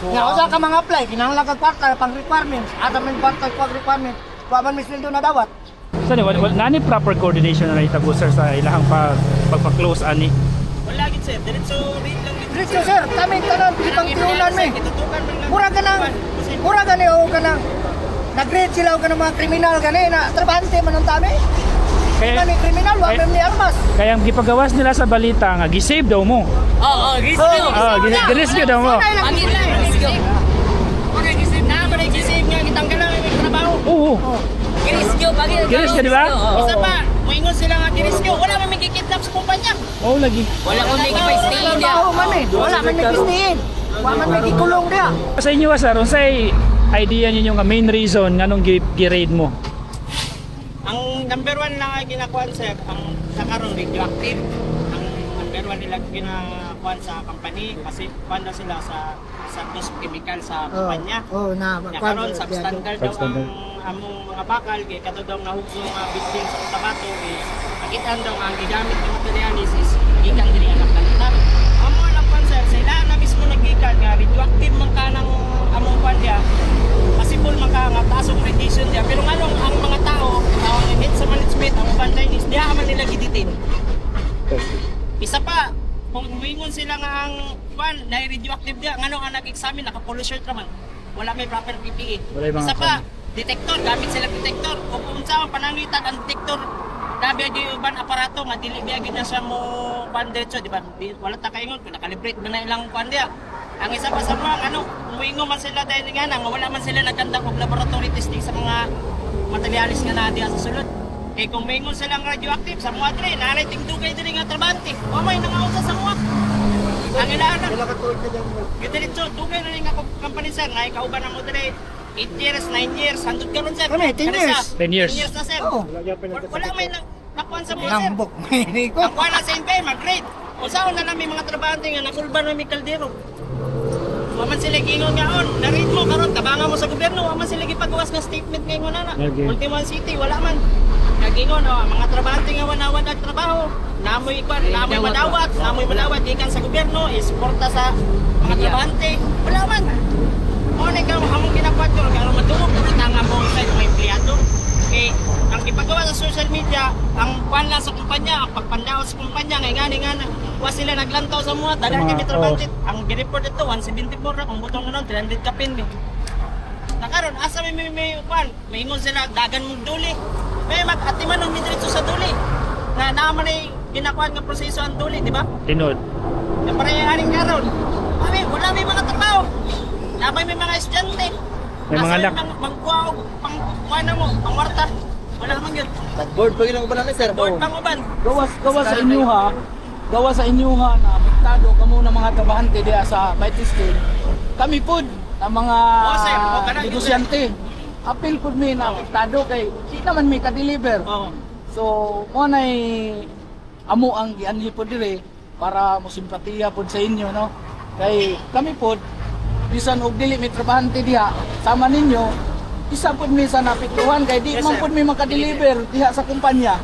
So, Nga usa ka mga apply kinahanglan kag part-time pang requirements. Ata man part-time pag requirement. Wa man misweldo na dawat. so nani proper coordination na itabo sir sa ilahang pagpa-close ani. Wala gid sir, diretso rin lang gid. Dito sir, kami tanan ibang tiunan mi. Kitutukan man lang. Mura gani o kanang nag-grade sila o kanang mga kriminal gani na trabante man ang tami. Kani kriminal wa man ni armas. Kaya ang gipagawas nila sa balita nga gisave daw mo. Oo, gising. Girescue daw mo. Pangit lang, gising. Okay, gising na, pare gising nga kitanggal lang ang trabaho. Oo. Girisyo, pagi. Girisyo, di ba? Isa pa, moingon sila nga girisyo, wala man may kidnap sa kumpanya. Oo lagi. Wala man may kipay-stay niya. Wala man may pistiin. Wa man may gikulong dia. Sa inyo sir, unsay idea ninyo nga main reason nganong gi-raid mo? Ang number one lang ay ginakuan sir, ang sa karon radioactive. Ang number one nila ginakuan sa company kasi kuan na sila sa dos chemical sa kumpanya. Na Karon substandard daw Substandard. ang among mga bakal kay kato daw nahugso nga building sa Cotabato kay nakita daw ang gigamit ng materialis is gikan diri anak kalitan. Amo anak pan sir, sila na mismo naggikan nga radioactive man kanang among kwan dia. Possible man ka nga taas ang radiation dia pero nganong ang mga tao ang hit sa management ang uban Chinese diha man nila giditin. Isa pa kung umingon sila nga ang kwan na radioactive dia nganong ang nag-examine naka-pollution ra man. Wala may proper PPE. Wala yung mga Isa pa detektor, gamit sila detektor. O kung saan panangitan ang detektor, dabi agi uban aparato nga dili biagi na siya mo pandiretso, di ba? Wala ta kaingon kung nakalibrate man na ilang pandiya. Ang isa pa sa mga ano, muingon man sila dahil nga nga wala man sila nagkandak og laboratory testing sa mga materialis nga naa diha sa sulod. Kay kung muingon sila ang radioactive sa mga dire, nalay tingdugay diri nga trabante. O may nangausa sa mga. Ang ilaana. Diretso, dugay na rin nga company sir, nga ikauban na mo dire. 8 years, 9 years, 100 ka ron sir. Kami, 10 years. 10 years. 10 years na sir. Oo. Wala may nakuhan sa mga sir. Lambok may ko. Ang kuha na sa NPA, mag-grade. O saan na namin mga trabahante nga nakulban na may kaldero. Waman sila gingon nga on, na-read mo karon tabangan mo sa gobyerno, waman sila gipagawas nga statement kay nguna na. Okay. Ultimate City wala man. Nagingon mga trabahante nga wanawan ang trabaho. Namoy madawat gikan sa gobyerno, isuporta sa mga trabahante. Wala man. O ikaw among ginakwat ko karon madungog ko tanga mo sa mga empleyado. Okay, ang ipagawa sa social media, ang kwan lang sa kumpanya, ang pagpandaw sa kumpanya, ngay ngani wa sila naglantaw sa mga dagan kami trabante. Ang gi-report ito 174 ra kung butong nun 300 ka pin. Nakaron asa may kwan, maingon sila dagan mong duli. May mag-atiman ng diretso sa duli. Na naman ay ginakuan nga proseso ang duli, di ba? Tinod. Yung pareharing karon. Wala may mga trabaho. Labay may mga estudyante. May mga anak. Pangkuha na mo, pangwarta. Wala naman yun. Board pa ginang uban sir. Board panguban. Gawa sa inyo ha. Gawa sa inyo ha na apektado kamo ng mga trabahante diya sa Mighty State. Kami pod ang mga sir. Kanang negosyante. Apil pod mi na apektado kay di naman may ka-deliver. Oo. So mo nay amo ang gianhi pod dire para mo simpatiya pod sa inyo no. Kay kami pod bisan og dili may trabahante diha sama ninyo isa pod mi sa napiktuhan kay di Yes, man sir. pod mi makadeliver diha sa kumpanya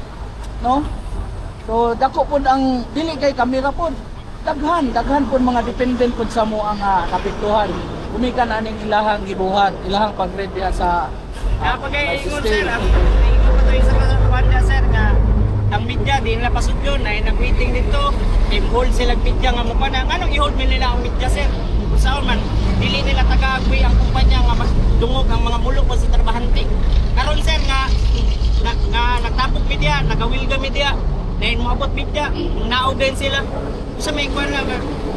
no. So dako pod ang dili kay kamera pod daghan pod mga dependent pod sa mo ang napiktuhan kumikan aning ilahang gibuhat ilahang pag-read diha sa Kapag ay ingon system. sir, ang ingon ko tayo sa Wanda sir nga ang media di nila pasud yun na nag-meeting dito i-hold sila media nga mukha na anong i-hold man nila ang media sir kung saan man dili nila taga-agwi ang kumpanya nga magdungog ang mga mulok sa trabahante karon sir nga nagtapok media nagawilga media dahil moabot media naugan sila sa may kwan na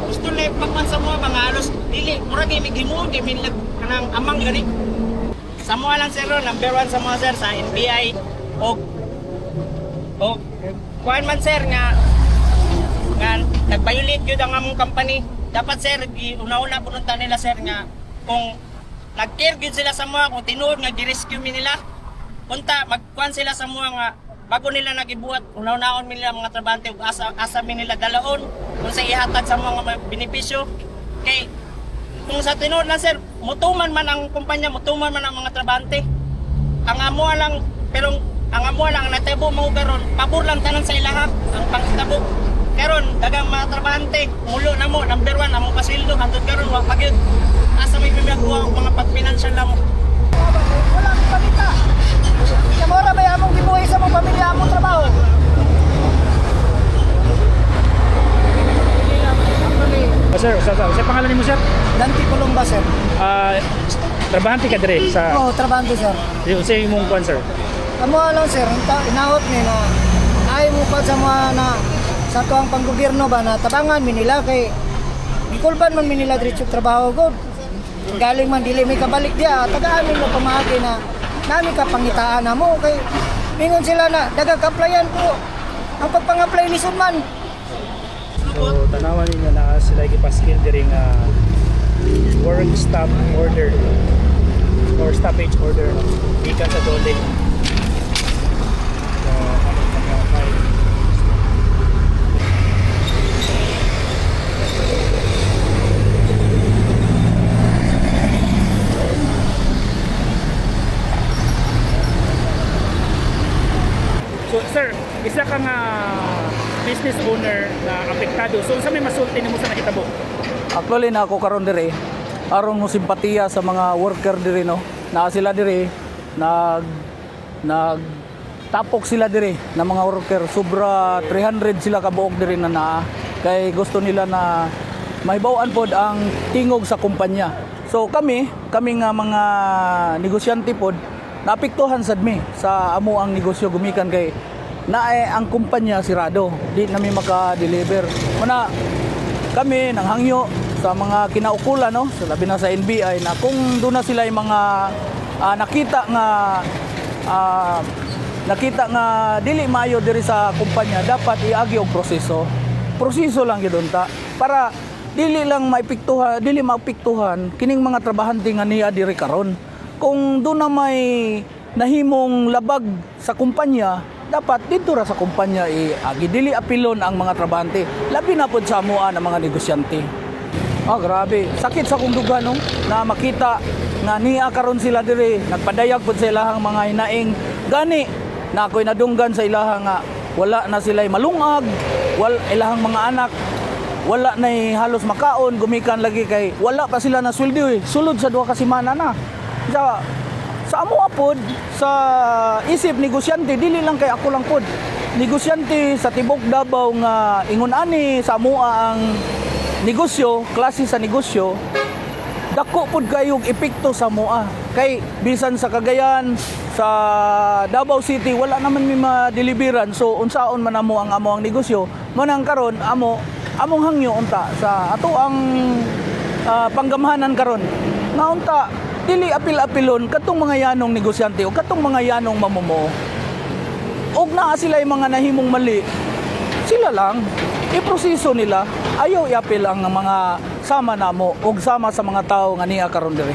gusto na pagman sa mga halos dili murag may gimuon kay milag kanang amang gani sa mga lang sir number 1 sa mga sir sa NBI o kuan man sir nga nag-violate yun ang among company dapat sir una-una pununta nila sir nga kung nag-care yun sila sa mga kung tinuod nga gi-rescue mi nila punta magkuan sila sa mga nga bago nila nagibuhat una-unaon mi nila mga trabahante ug asa mi nila dalaon kung sa ihatag sa mga benepisyo kay kung sa tinuod lang sir mutuman man ang kumpanya mutuman man ang mga trabahante ang amo lang pero ang amo lang natabo mo karon pabor lang tanan sa ilaha ang pangtabo karon dagang mga trabahante mulo na mo number 1 among pasildo hantod karon wa pagyud asa may bibagwa ang mga pag-financial na mo. Wala akong palita. Kaya mo na may among gibuhay sa mong pamilya, among trabaho. Sir, sa pangalan nimo sir? Dante Columba, sir. Trabahante ka dire sa Oo, trabante, sir. sa imong kwan sir. Amo lang, sir. Inahot ni na ay mo pa sa mga na sa tuang panggobyerno ba na tabangan mi nila kay gikulban man mi nila diretso trabaho gud. Galing man dili may kabalik dia, tagaan mi mo pamagi na nami ka pangitaan na mo kay mingon sila na daga-applyan ko. Ang pagpang-apply ni Sudman. So tanawan ninyo na sila gipaskil diri nga work stop order or stoppage order gikan sa dole. So So sir, isa ka nga business owner na apektado. So sa may masulti nimo sa nakitabo? Actually na ako karon dire aron mo simpatiya sa mga worker dire no. Na sila dire nag tapok sila dire na mga worker sobra 300 sila ka buok dire na naa kay gusto nila na mahibaw-an pod ang tingog sa kumpanya. So kami nga mga negosyante pod naapektuhan sad mi sa amo ang negosyo gumikan kay naay ang kumpanya sirado di nami maka-deliver. Muna kami nang hangyo sa mga kinaukulan no, so labi na sa NBI na kung doon na sila yung mga nakita nga dili maayo diri sa kumpanya dapat iagi og proseso. Proseso lang gyud ta para dili lang maapektuhan kining mga trabahante nga niya diri karon. Kung doon na may nahimong labag sa kumpanya, dapat dito ra sa kumpanya iagi dili apilon ang mga trabahante. Labi na pod sa amuan ang mga negosyante. Grabe. Sakit sa kong duga no na makita nga niya karon sila diri nagpadayag pod sa ilahang mga hinaing gani na ako'y nadunggan sa ilahang nga wala na sila'y malungag, ilahang mga anak wala na halos makaon, gumikan lagi kay wala pa sila na sweldo sulod sa 2 ka semana na. Sa amo pod sa isip negosyante dili lang kay ako lang pod. Negosyante sa tibok Davao nga ingon ani sa amo ang negosyo, klase sa negosyo dako pod kayong epekto sa moa. Kay bisan sa Cagayan, sa Davao City wala naman mi ma-deliveran. So unsaon man amo ang negosyo, manang karon among hangyo unta sa ato ang panggamhanan karon. Nga unta dili apil-apilon katong mga yanong negosyante o katong mga yanong mamumuo. Og naa sila yung mga nahimong mali, sila lang iproseso nila, ayaw iapil ang mga sama namo og sama sa mga tao nga niya karon diri.